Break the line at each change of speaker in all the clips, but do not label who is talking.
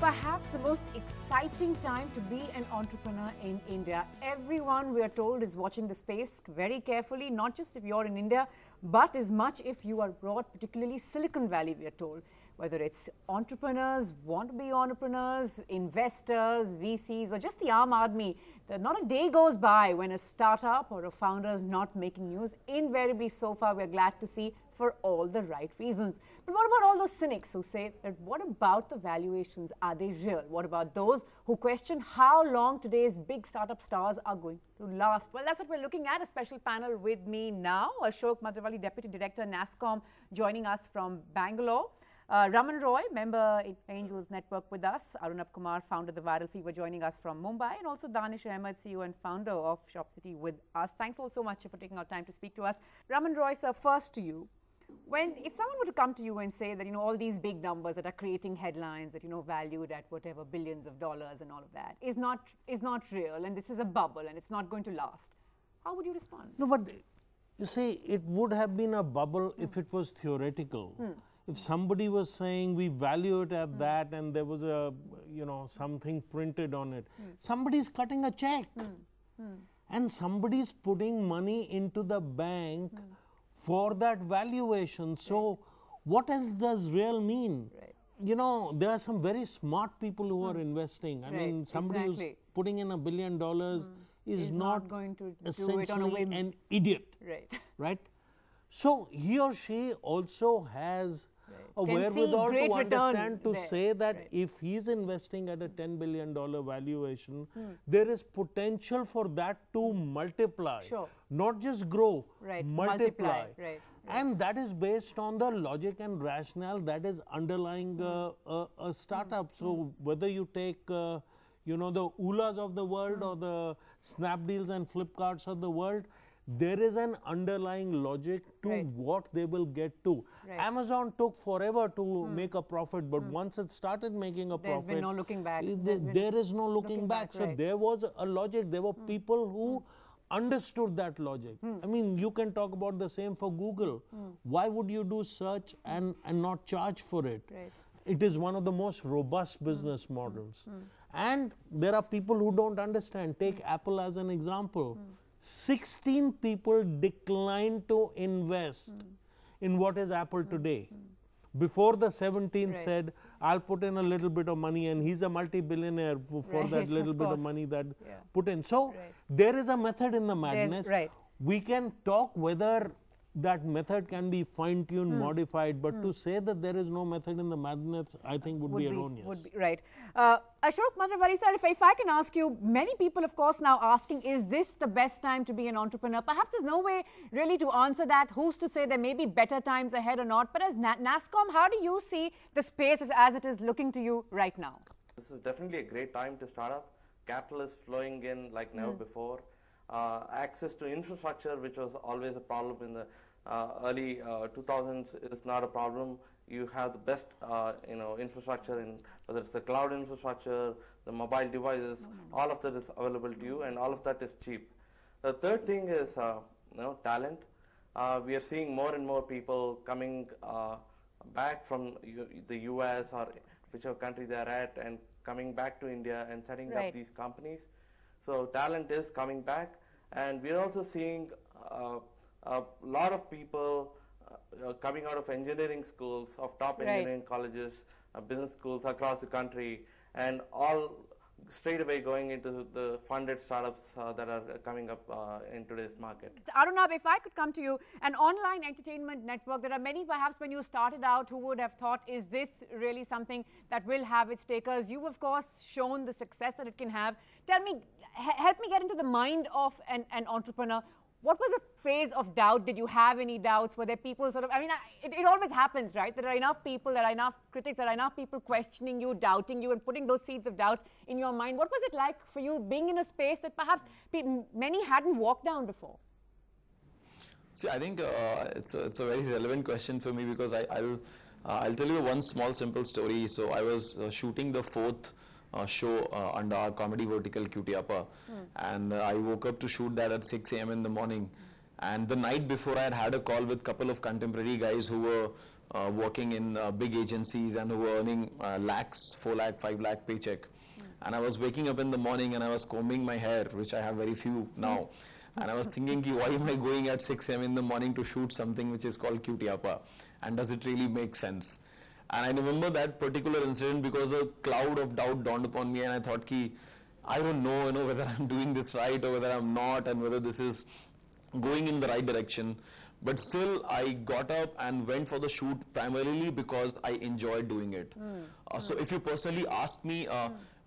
perhaps the most exciting time to be an entrepreneur in India. Everyone, we are told, is watching the space very carefully, not just if you're in India, but as much if you are abroad, particularly Silicon Valley, we are told. Whether it's entrepreneurs, want to be entrepreneurs, investors, VCs, or just the Aam Aadmi, not a day goes by when a startup or a founder is not making news. Invariably, so far, we're glad to see for all the right reasons. But what about all those cynics who say that what about the valuations? Are they real? What about those who question how long today's big startup stars are going to last? Well, that's what we're looking at. A special panel with me now. Ashok Madravali, Deputy Director, NASSCOM, joining us from Bangalore. Raman Roy, member in Angels Network with us. Arunab Kumar, founder of The Viral Fever, joining us from Mumbai. And also Danish Ahmed, CEO and founder of ShopCity with us. Thanks all so much for taking our time to speak to us. Raman Roy, sir, first to you. If someone were to come to you and say that, all these big numbers that are creating headlines that, valued at whatever billions of dollars and all of that is not real, and this is a bubble and it's not going to last, how would you respond?
No, but you see, it would have been a bubble if it was theoretical. If somebody was saying we value it at that and there was a, something printed on it, somebody's cutting a check and somebody's putting money into the bank for that valuation. So what else does real mean? Right. There are some very smart people who are investing. I mean, somebody who's putting in $1 billion is not going to essentially do it on a whim. An idiot. Right? So he or she also has a wherewithal to understand to say that if he's investing at a $10 billion valuation, there is potential for that to multiply, not just grow, multiply. And that is based on the logic and rationale that is underlying a startup. So whether you take the Oolas of the world or the Snapdeals and Flipkarts of the world, there is an underlying logic to what they will get to. Amazon took forever to make a profit, but once it started making a profit,
there's been no looking back.
There is no looking back. So there was a logic. There were people who understood that logic. I mean, you can talk about the same for Google. Why would you do search and not charge for it? It is one of the most robust business models. And there are people who don't understand. Take Apple as an example. 16 people declined to invest in what is Apple today. Before the 17th said, I'll put in a little bit of money, and he's a multi-billionaire for that little bit of money that put in. So there is a method in the madness. We can talk whether that method can be fine-tuned, modified, but to say that there is no method in the madness, I think would be erroneous.
Right. Ashok Madravali sir, if I can ask you, many people, of course, now asking, is this the best time to be an entrepreneur? Perhaps there's no way really to answer that. Who's to say there may be better times ahead or not? But as NASSCOM, how do you see the space as it is looking to you right now?
This is definitely a great time to start up. Capital is flowing in like never before. Access to infrastructure, which was always a problem in the early 2000s, is not a problem. You have the best infrastructure, in whether it's the cloud infrastructure, the mobile devices, all of that is available to you, and all of that is cheap. The third thing is talent. We are seeing more and more people coming back from the US or whichever country they are at, and coming back to India and setting up these companies. So talent is coming back, and we are also seeing a lot of people coming out of engineering schools, of top engineering colleges, business schools across the country, and all straight away going into the funded startups that are coming up in today's market.
Arunab, if I could come to you, an online entertainment network, there are many perhaps when you started out who would have thought, is this really something that will have its takers? You, of course, shown the success that it can have. Tell me, help me get into the mind of an entrepreneur. What was a phase of doubt? Did you have any doubts? Were there people sort of, it always happens, right? There are enough people, there are enough critics, there are enough people questioning you, doubting you, and putting those seeds of doubt in your mind. What was it like for you being in a space that perhaps many hadn't walked down before?
See, I think it's a very relevant question for me, because I'll tell you one small simple story. So I was shooting the fourth show under our comedy vertical Cutiapa, and I woke up to shoot that at 6 a.m. in the morning. And the night before, I had a call with a couple of contemporary guys who were working in big agencies and who were earning lakhs, 4 lakh, 5 lakh paycheck. And I was waking up in the morning and I was combing my hair, which I have very few now. And I was thinking, why am I going at 6 a.m. in the morning to shoot something which is called Cutiapa? And does it really make sense? And I remember that particular incident because a cloud of doubt dawned upon me, and I thought, I don't know, whether I'm doing this right or whether I'm not, and whether this is going in the right direction. But still, I got up and went for the shoot primarily because I enjoyed doing it. So if you personally ask me,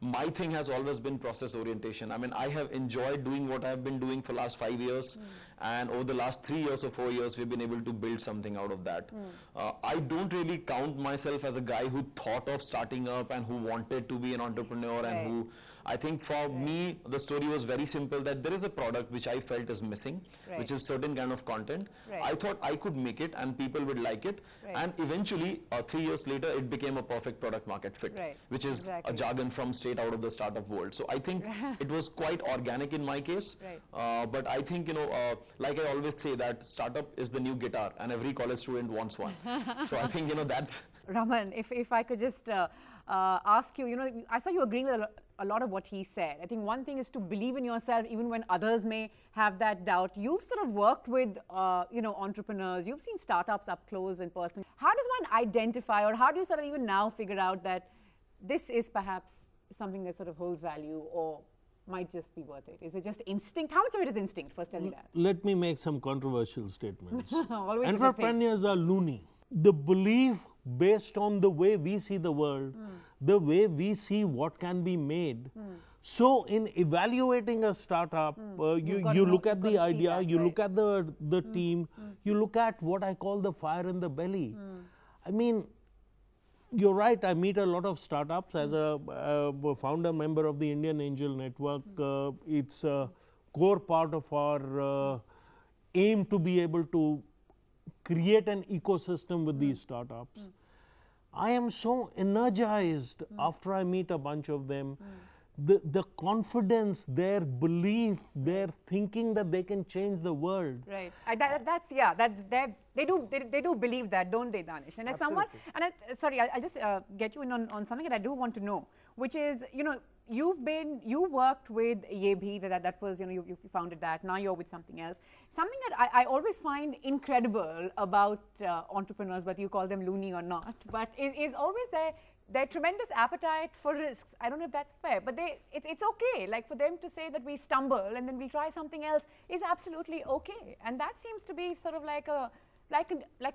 my thing has always been process orientation. I mean, I have enjoyed doing what I've been doing for the last 5 years, and over the last 3 years or 4 years, we've been able to build something out of that. I don't really count myself as a guy who thought of starting up and who wanted to be an entrepreneur and who, I think for me, the story was very simple, that there is a product which I felt is missing, which is certain kind of content. I thought I could make it and people would like it. And eventually, 3 years later, it became a perfect product market fit, which is a jargon from straight out of the startup world. So I think it was quite organic in my case. But I think, like I always say, that startup is the new guitar and every college student wants one. So I think, that's...
Raman, if I could just ask you, I saw you agreeing with a lot of what he said. I think one thing is to believe in yourself even when others may have that doubt. You've sort of worked with, entrepreneurs. You've seen startups up close and personal. How does one identify, or how do you sort of even now figure out that this is perhaps something that sort of holds value or might just be worth it? Is it just instinct? How much of it is instinct? First tell me that.
Let me make some controversial statements.
Always
Entrepreneurs are loony. The belief based on the way we see the world, the way we see what can be made. So in evaluating a startup, you look at the idea, you look at the team, you look at what I call the fire in the belly. I mean, you're right, I meet a lot of startups as a founder member of the Indian Angel Network. It's a core part of our aim to be able to create an ecosystem with these startups. I am so energized after I meet a bunch of them. The confidence, their belief, their thinking that they can change the world.
Right. They do believe that, don't they, Danish? And as someone, and I'll just get you in on something that I do want to know, which is, you worked with Yebhi, that was, you founded that, now you're with something else. Something that I always find incredible about entrepreneurs, whether you call them loony or not, but is always their tremendous appetite for risks. I don't know if that's fair, but it's okay. Like for them to say that we stumble and then we try something else is absolutely okay. And that seems to be sort of like a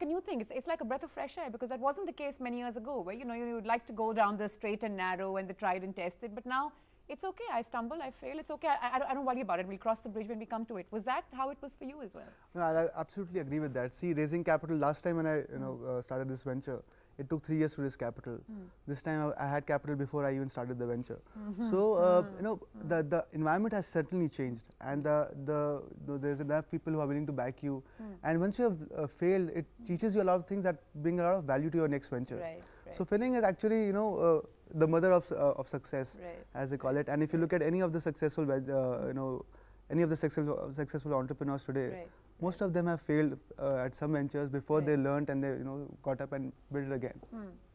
new thing. It's like a breath of fresh air, because that wasn't the case many years ago, where you'd like to go down the straight and narrow and the tried and tested. But now it's okay. I stumble, I fail. It's okay. I don't worry about it. We'll cross the bridge when we come to it. Was that how it was for you as well?
No, I absolutely agree with that. See, raising capital, last time when I started this venture, it took 3 years to raise capital. This time I had capital before I even started the venture. So the environment has certainly changed, and there's enough people who are willing to back you. And once you have failed, it teaches you a lot of things that bring a lot of value to your next venture. Right. So failing is actually the mother of success, as they call it. And if you look at any of the successful any of the successful entrepreneurs today, most of them have failed at some ventures before they learnt and they got up and built it again.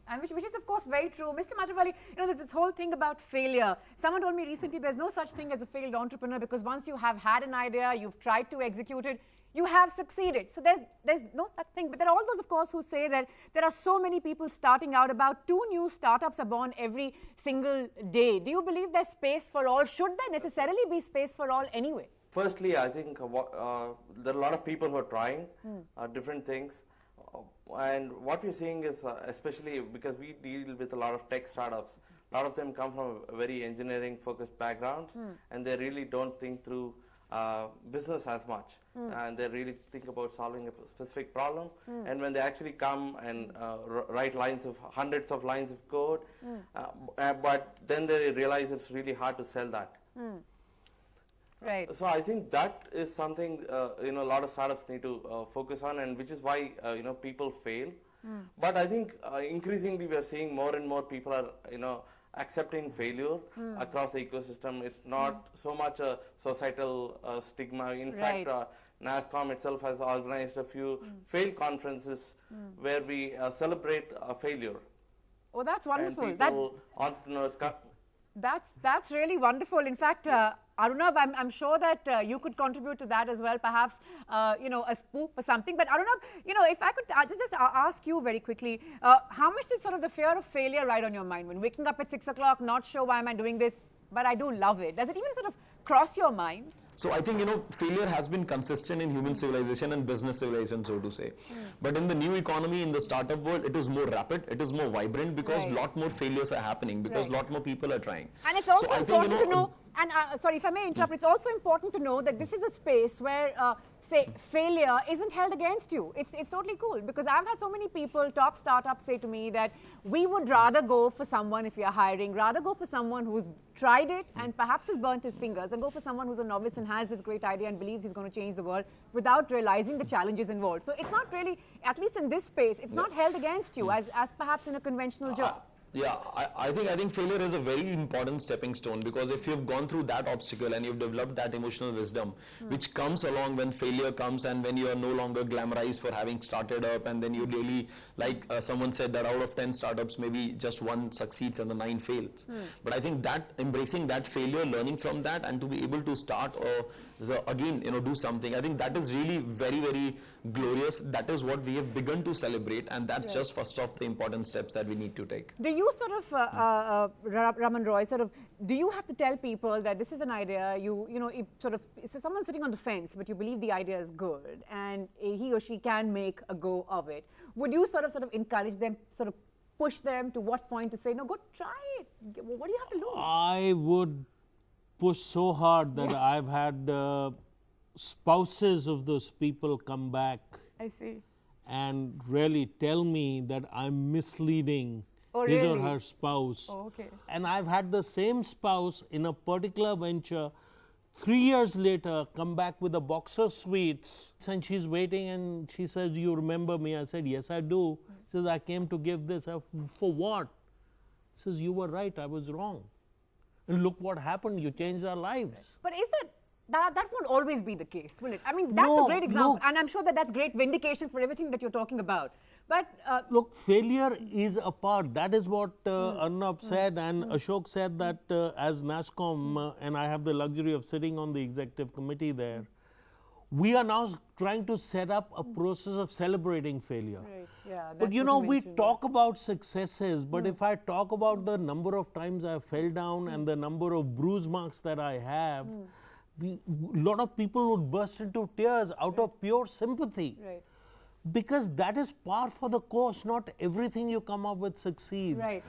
And which is of course very true. Mr. Matravali, there's this whole thing about failure. Someone told me recently there's no such thing as a failed entrepreneur, because once you have had an idea, you've tried to execute it, you have succeeded. So there's no such thing. But there are all those, of course, who say that there are so many people starting out. About 2 new startups are born every single day. Do you believe there's space for all? Should there necessarily be space for all anyway?
Firstly, I think there are a lot of people who are trying different things. And what we're seeing is, especially because we deal with a lot of tech startups, a lot of them come from a very engineering-focused backgrounds, and they really don't think through business as much, and they really think about solving a specific problem. And when they actually come and write hundreds of lines of code, but then they realize it's really hard to sell that.
Right.
So I think that is something a lot of startups need to focus on, and which is why people fail. But I think increasingly we are seeing more and more people are accepting failure across the ecosystem. It's not so much a societal stigma. In fact, NASSCOM itself has organized a few fail conferences where we celebrate failure.
Oh, that's wonderful.
And people, entrepreneurs come.
That's really wonderful. In fact, Arunabh, I'm sure that you could contribute to that as well, perhaps, you know, a spoof or something. But Arunabh, you know, if I could just ask you very quickly, how much did sort of the fear of failure ride on your mind when waking up at 6 o'clock, not sure why am I doing this, but I do love it? Does it even sort of cross your mind?
So I think, you know, failure has been consistent in human civilization and business civilization, so to say. But in the new economy, in the startup world, it is more rapid, it is more vibrant because a lot more failures are happening, because a lot more people are trying.
And it's also important to know, and sorry if I may interrupt, it's also important to know that this is a space where, say, failure isn't held against you. It's totally cool, because I've had so many people, top startups, say to me that we would rather go for someone, if we are hiring, rather go for someone who's tried it and perhaps has burnt his fingers than go for someone who's a novice and has this great idea and believes he's going to change the world without realizing the challenges involved. So it's not really, at least in this space, it's not held against you as perhaps in a conventional job.
Yeah, I think failure is a very important stepping stone, because if you've gone through that obstacle and you've developed that emotional wisdom, which comes along when failure comes and when you are no longer glamorized for having started up, and then you really, like someone said that out of 10 startups, maybe just 1 succeeds and the 9 fails. But I think that embracing that failure, learning from that, and to be able to start or again, you know, do something, I think that is really very, very glorious. That is what we have begun to celebrate, and that's just first of the important steps that we need to take.
Do you sort of, Raman Roy, sort of, do you have to tell people that this is an idea, you know, so someone's sitting on the fence, but you believe the idea is good, and he or she can make a go of it? Would you sort of encourage them, sort of push them to what point to say, no, go try it? What do you have to lose?
I would push so hard that I've had spouses of those people come back.
I see.
And really tell me that I'm misleading his or her spouse.
Oh, okay.
And I've had the same spouse in a particular venture 3 years later come back with a box of sweets, and she's waiting and she says, "You remember me?" I said, "Yes, I do." She says, "I came to give this." "For what?" She says, "You were right, I was wrong. And look what happened, you changed our lives."
But is that won't always be the case, will it? I mean, that's a great example, and I'm sure that that's great vindication for everything that you're talking about. But
look, failure is a part. That is what Arnab said, and Ashok said that as NASSCOM, and I have the luxury of sitting on the executive committee there, we are now trying to set up a process of celebrating failure.
Right. Yeah,
but you know, we talk about successes, but if I talk about the number of times I fell down and the number of bruise marks that I have, a lot of people would burst into tears out of pure sympathy.
Right.
Because that is par for the course. Not everything you come up with succeeds.
Right.